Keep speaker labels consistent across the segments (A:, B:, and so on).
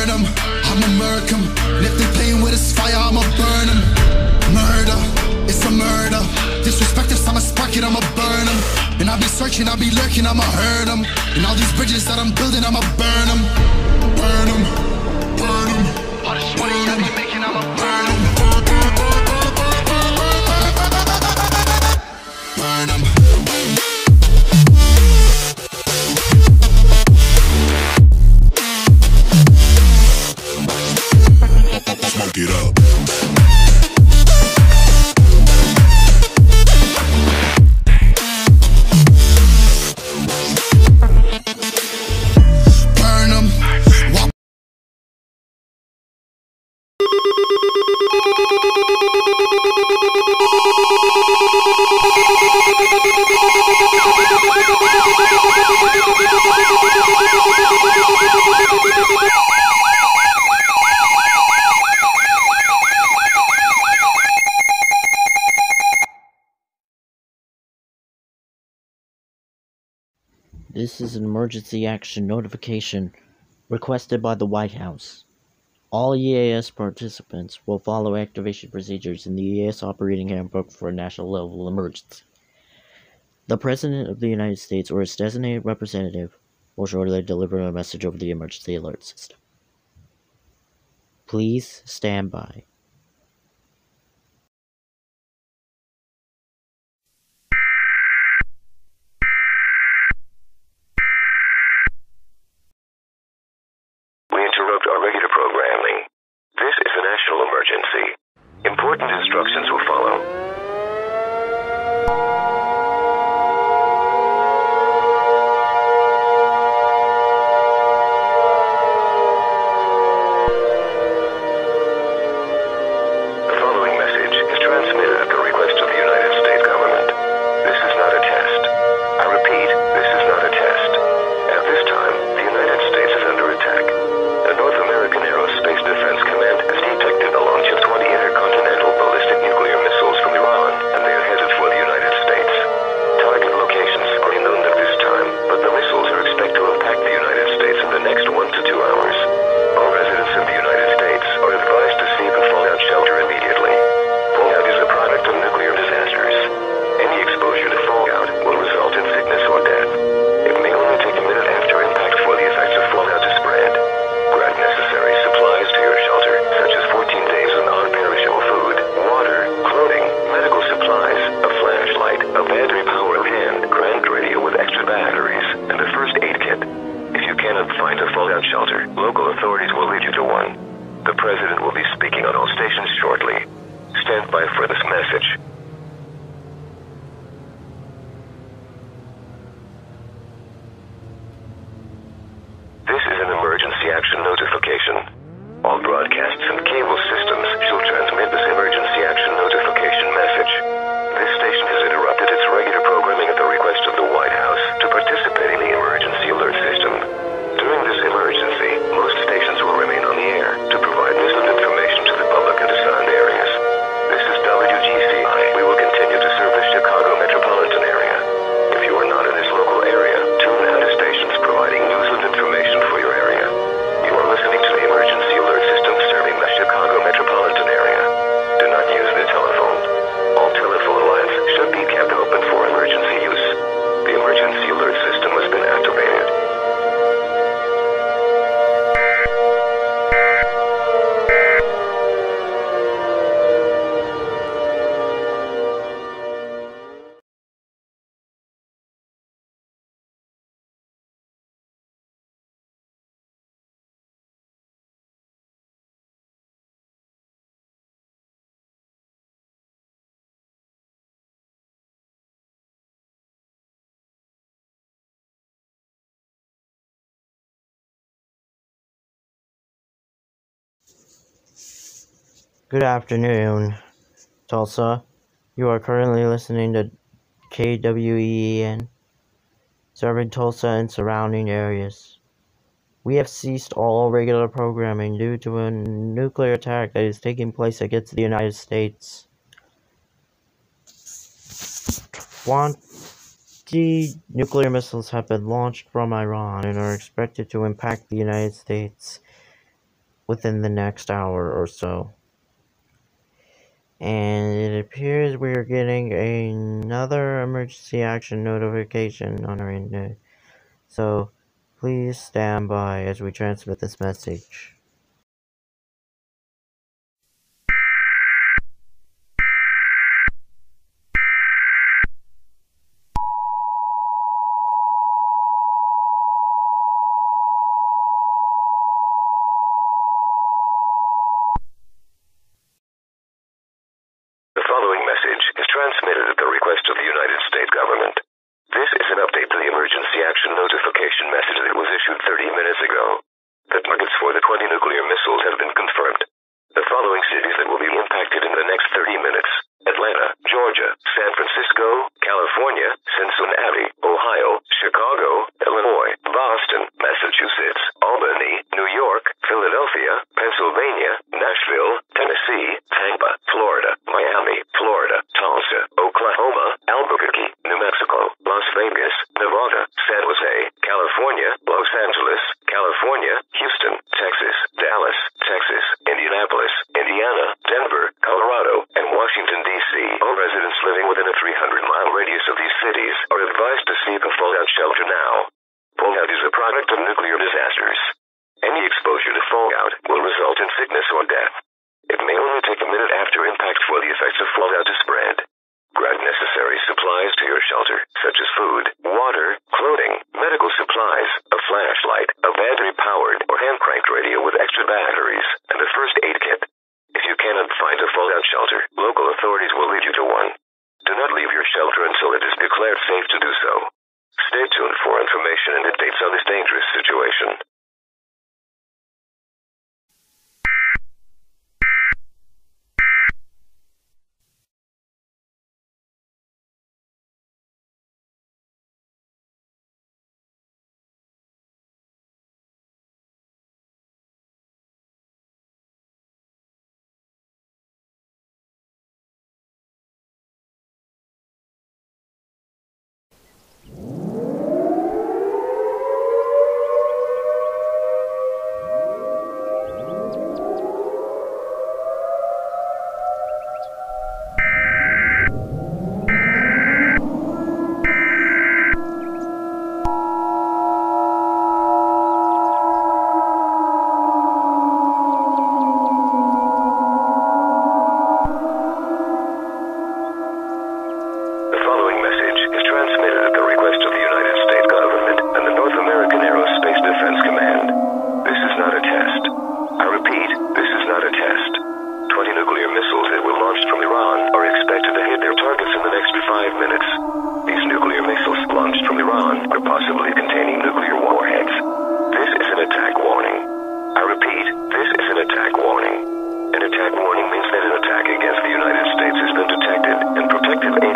A: burn them, I'ma murk them. And if they playing with this fire, I'ma burn them. Murder, it's a murder. Disrespect if I'ma spark it, I'ma burn them. And I'll be searching, I'll be lurking, I'ma hurt them. And all these bridges that I'm building, I'ma burn them. Burn them, burn them. All this money I be making, I'ma burn them. Burn them. Smoke it up.
B: This is an emergency action notification requested by the White House. All EAS participants will follow activation procedures in the EAS Operating Handbook for a national level emergency. The President of the United States or his designated representative will shortly deliver a message over the emergency alert system. Please stand by.
C: We interrupt our regular programming. This is a national emergency. Important instructions will follow. The following message is transmitted at the request of the United States government. This is not a test. I repeat, this is not a test. At this time, the United States is under attack. The North American Aerospace Defense Command has detected the launch of 20 intercontinental ballistic nuclear missiles from Iran, and they are headed for the United States. Target locations are unknown at this time, but the missiles are expected to impact the United States in the next 1 to 2 hours. All residents of the United States are advised to seek a fallout shelter immediately. Fallout is a product of nuclear disasters. Any exposure to fallout will result in sickness or death. It may only take a minute after impact for the effects of fallout to spread. Grab necessary supplies to your shelter, such as 14 days of non-perishable food, water, clothing, medical supplies, a flashlight, a battery-powered hand cranked radio with extra batteries, and a first aid kit. If you cannot find a fallout shelter, local authorities will lead you to one. The President will be speaking on all stations shortly. Stand by for this message. This is an emergency action notification. All broadcasts and cable systems shall transmit this emergency action notification message. This station has interrupted its regular programming at the request of the White House to participate in the emergency alert system. During this emergency, most stations will remain on the air to provide news and information to the public in assigned areas. This is WGCI. We will continue to serve the Chicago metropolitan area. If you are not in this local area, tune out to stations providing news and information for your area. You are listening to the emergency alert system serving the Chicago metropolitan area. Do not use the telephone. All telephone lines should be kept open for emergency use. The emergency alert system has been activated.
B: Good afternoon, Tulsa. You are currently listening to KWEN, serving Tulsa and surrounding areas. We have ceased all regular programming due to a nuclear attack that is taking place against the United States. 20 nuclear missiles have been launched from Iran and are expected to impact the United States within the next hour or so. And it appears we are getting another emergency action notification on our end. So please stand by as we transmit this message.
C: The following message is transmitted at the request of the United States government. This is an update to the emergency action notification message that was issued 30 minutes ago. The targets for the 20 nuclear missiles have been confirmed. The following cities that will be impacted in the next 30 minutes: Atlanta, Georgia, San Francisco, California, Cincinnati, Ohio, Chicago, Illinois, Boston, Massachusetts, Albany, New York, Philadelphia, Pennsylvania, Nashville, Tennessee, Tampa, Florida, Miami, Florida, Tulsa, Oklahoma, Albuquerque, New Mexico, Las Vegas, Nevada, San Jose, California, Los Angeles, California, Houston, Texas, Dallas, Texas, Indianapolis, Indiana, Denver, Colorado, and Washington, D.C. All residents living within a 300-mile radius of these cities are advised to seek a fallout shelter now. Fallout is a product of nuclear disasters. Any exposure to fallout will result in sickness or death. It may only take a minute after impact for the effects of fallout to spread. Grab necessary supplies to your shelter, such as food, water, clothing, medical supplies, a flashlight, a battery-powered or hand-cranked radio with extra batteries, and a first aid kit. If you cannot find a fallout shelter, local authorities will lead you to one. Do not leave your shelter until it is declared safe to do so. Stay tuned for information and updates on this dangerous situation.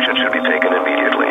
C: Action should be taken immediately.